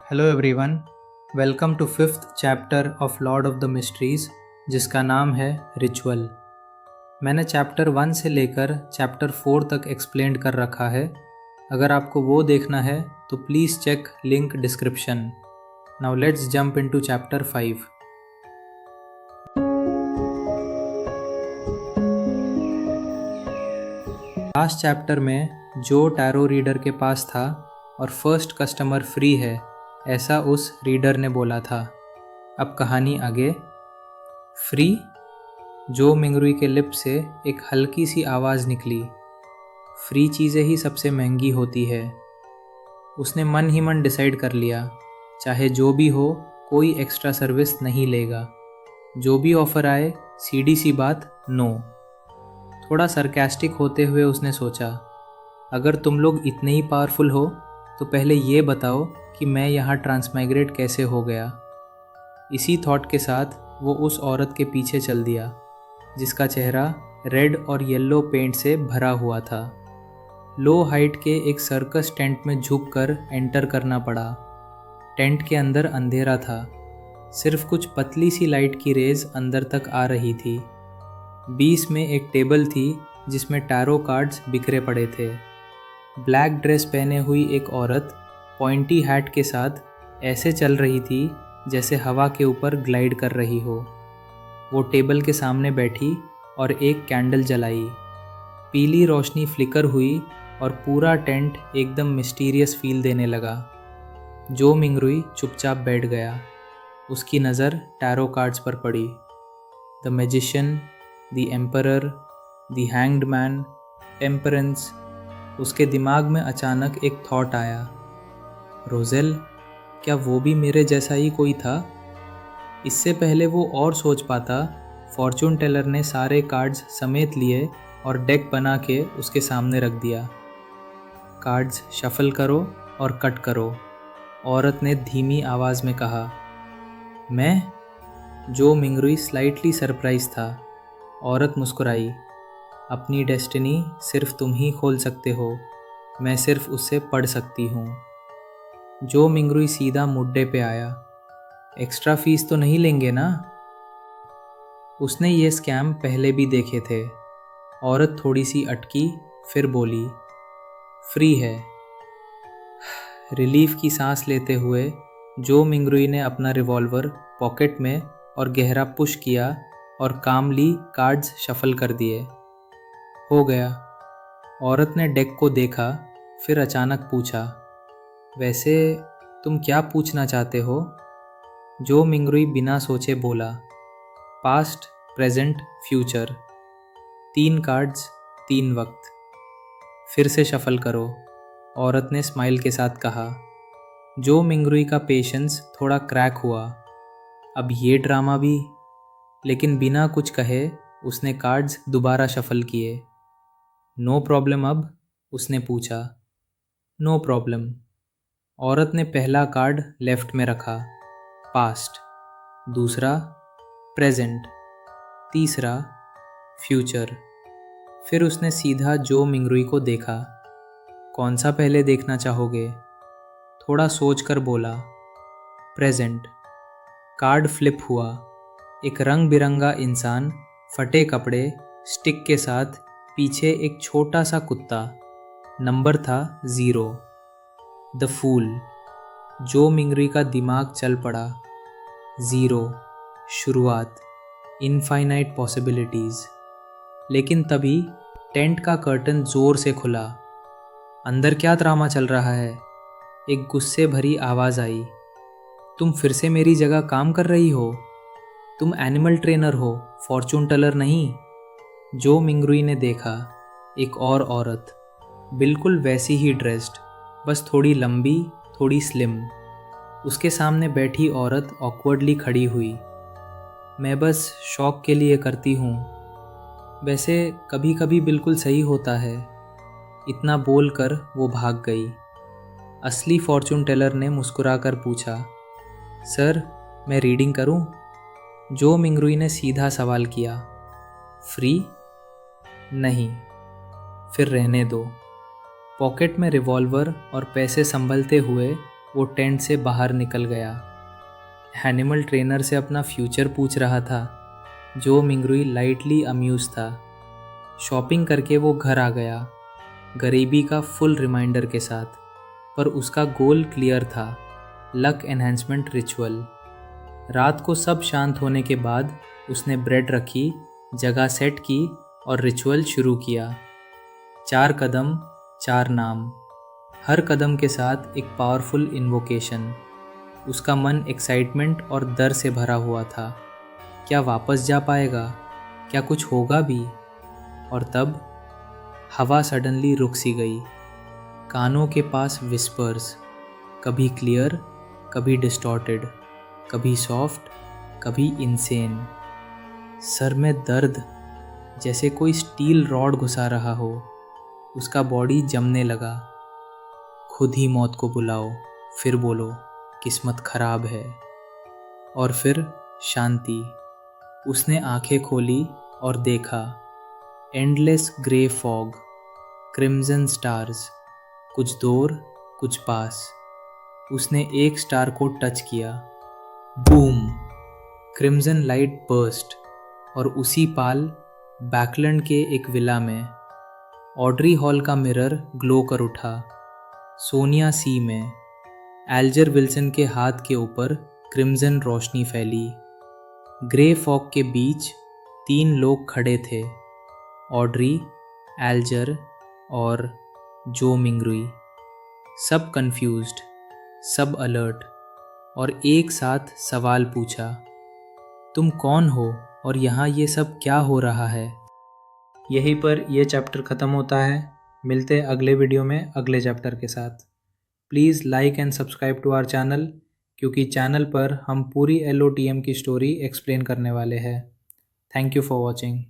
Hello everyone, welcome to fifth chapter of Lord of the Mysteries, जिसका नाम है ritual. मैंने चैप्टर 1 से लेकर चैप्टर 4 तक एक्सप्लेन कर रखा है। अगर आपको वो देखना है तो please check link description. Now let's jump into chapter 5। Last chapter में जो टैरो रीडर के पास था और फर्स्ट कस्टमर फ्री है, ऐसा उस रीडर ने बोला था। अब कहानी आगे। फ्री? जो मिंगरुई के लिप से एक हल्की सी आवाज़ निकली। फ्री चीज़ें ही सबसे महंगी होती है। उसने मन ही मन डिसाइड कर लिया, चाहे जो भी हो, कोई एक्स्ट्रा सर्विस नहीं लेगा। जो भी ऑफ़र आए, सीधी सी बात, नो। थोड़ा सरकास्टिक होते हुए उसने सोचा, अगर तुम लोग इतने ही पावरफुल हो तो पहले ये बताओ कि मैं यहाँ ट्रांसमाइग्रेट कैसे हो गया। इसी थॉट के साथ वो उस औरत के पीछे चल दिया, जिसका चेहरा रेड और येलो पेंट से भरा हुआ था। लो हाइट के एक सर्कस टेंट में झुककर एंटर करना पड़ा। टेंट के अंदर अंधेरा था, सिर्फ कुछ पतली सी लाइट की रेज अंदर तक आ रही थी। बीच में एक टेबल थी जिसमें टैरो कार्ड्स बिखरे पड़े थे। ब्लैक ड्रेस पहने हुई एक औरत पॉइंटी हैट के साथ ऐसे चल रही थी जैसे हवा के ऊपर ग्लाइड कर रही हो। वो टेबल के सामने बैठी और एक कैंडल जलाई। पीली रोशनी फ्लिकर हुई और पूरा टेंट एकदम मिस्टीरियस फील देने लगा। जो मिंगरुई चुपचाप बैठ गया। उसकी नज़र टैरो कार्ड्स पर पड़ी। The magician, the emperor, the hanged man, temperance. उसके दिमाग में अचानक एक थॉट आया, रोज़ेल, क्या वो भी मेरे जैसा ही कोई था? इससे पहले वो और सोच पाता, फॉर्चून टेलर ने सारे कार्ड्स समेत लिए और डेक बना के उसके सामने रख दिया। कार्ड्स शफल करो और कट करो, औरत ने धीमी आवाज़ में कहा। मैं? जो मिंगरुई स्लाइटली सरप्राइज था। औरत मुस्कुराई। अपनी डेस्टिनी सिर्फ तुम ही खोल सकते हो, मैं सिर्फ उससे पढ़ सकती हूँ। जो मिंगरुई सीधा मुद्दे पे आया। एक्स्ट्रा फीस तो नहीं लेंगे ना? उसने ये स्कैम पहले भी देखे थे। औरत थोड़ी सी अटकी, फिर बोली, फ्री है। रिलीफ की सांस लेते हुए जो मिंगरुई ने अपना रिवॉल्वर पॉकेट में और गहरा पुश किया और कामली कार्ड्स शफल कर दिए। हो गया। औरत ने डेक को देखा, फिर अचानक पूछा, वैसे तुम क्या पूछना चाहते हो? जो मिंगरुई बिना सोचे बोला, पास्ट, प्रेजेंट, फ्यूचर। 3 कार्ड्स, 3 वक्त। फिर से शफल करो, औरत ने स्माइल के साथ कहा। जो मिंगरुई का पेशेंस थोड़ा क्रैक हुआ। अब ये ड्रामा भी? लेकिन बिना कुछ कहे उसने कार्ड्स दोबारा शफल किए। नो प्रॉब्लम अब? उसने पूछा। No problem. औरत ने पहला कार्ड लेफ्ट में रखा, पास्ट। दूसरा, प्रेजेंट। तीसरा, फ्यूचर। फिर उसने सीधा जो मिंगरुई को देखा। कौन सा पहले देखना चाहोगे? थोड़ा सोचकर बोला, प्रेजेंट। कार्ड फ्लिप हुआ। एक रंग बिरंगा इंसान, फटे कपड़े, स्टिक के साथ, पीछे एक छोटा सा कुत्ता। नंबर था 0। The fool. जो मिंगरुई का दिमाग चल पड़ा। 0, शुरुआत, इनफाइनाइट पॉसिबिलिटीज़। लेकिन तभी टेंट का कर्टन ज़ोर से खुला। अंदर क्या ड्रामा चल रहा है? एक गुस्से भरी आवाज़ आई, तुम फिर से मेरी जगह काम कर रही हो? तुम एनिमल ट्रेनर हो, फॉर्चून टेलर नहीं। जो मिंगरुई ने देखा, एक और औरत, बिल्कुल वैसी ही ड्रेस्ड, बस थोड़ी लंबी, थोड़ी स्लिम। उसके सामने बैठी औरत ऑकवर्डली खड़ी हुई। मैं बस शौक के लिए करती हूँ। वैसे कभी कभी बिल्कुल सही होता है। इतना बोलकर वो भाग गई। असली फॉर्चून टेलर ने मुस्कुराकर पूछा, सर, मैं रीडिंग करूं? जो मिंगरुई ने सीधा सवाल किया। फ्री? नहीं। फिर रहने दो। पॉकेट में रिवॉल्वर और पैसे संभलते हुए वो टेंट से बाहर निकल गया। एनिमल ट्रेनर से अपना फ्यूचर पूछ रहा था। जो मिंगरुई लाइटली अम्यूज था। शॉपिंग करके वो घर आ गया, गरीबी का फुल रिमाइंडर के साथ। पर उसका गोल क्लियर था, लक एनहांसमेंट रिचुअल। रात को सब शांत होने के बाद उसने ब्रेड रखी, जगह सेट की और रिचुअल शुरू किया। 4 कदम, 4 नाम, हर कदम के साथ एक पावरफुल इन्वोकेशन। उसका मन एक्साइटमेंट और डर से भरा हुआ था। क्या वापस जा पाएगा? क्या कुछ होगा भी? और तब हवा सडनली रुक सी गई। कानों के पास विस्पर्स, कभी क्लियर, कभी डिस्टॉर्टेड, कभी सॉफ्ट, कभी इनसेन। सर में दर्द, जैसे कोई स्टील रॉड घुसा रहा हो। उसका बॉडी जमने लगा। खुद ही मौत को बुलाओ, फिर बोलो किस्मत खराब है। और फिर शांति। उसने आंखें खोली और देखा, endless grey fog, crimson stars, कुछ दूर कुछ पास। उसने एक स्टार को टच किया, बूम, क्रिम्जन लाइट बर्स्ट। और उसी पाल बैकलैंड के एक विला में ऑड्री हॉल का मिरर ग्लो कर उठा। सोनिया सी में एल्जर विल्सन के हाथ के ऊपर क्रिम्जन रोशनी फैली। ग्रे फॉग के बीच 3 लोग खड़े थे, ऑड्री, एल्जर और जो मिंगरुई। सब कंफ्यूज्ड, सब अलर्ट, और एक साथ सवाल पूछा, तुम कौन हो और यहाँ ये सब क्या हो रहा है? यहीं पर यह चैप्टर ख़त्म होता है। मिलते हैं अगले वीडियो में अगले चैप्टर के साथ। Please like and subscribe to our channel, क्योंकि चैनल पर हम पूरी LOTM की स्टोरी एक्सप्लेन करने वाले हैं। Thank you for watching.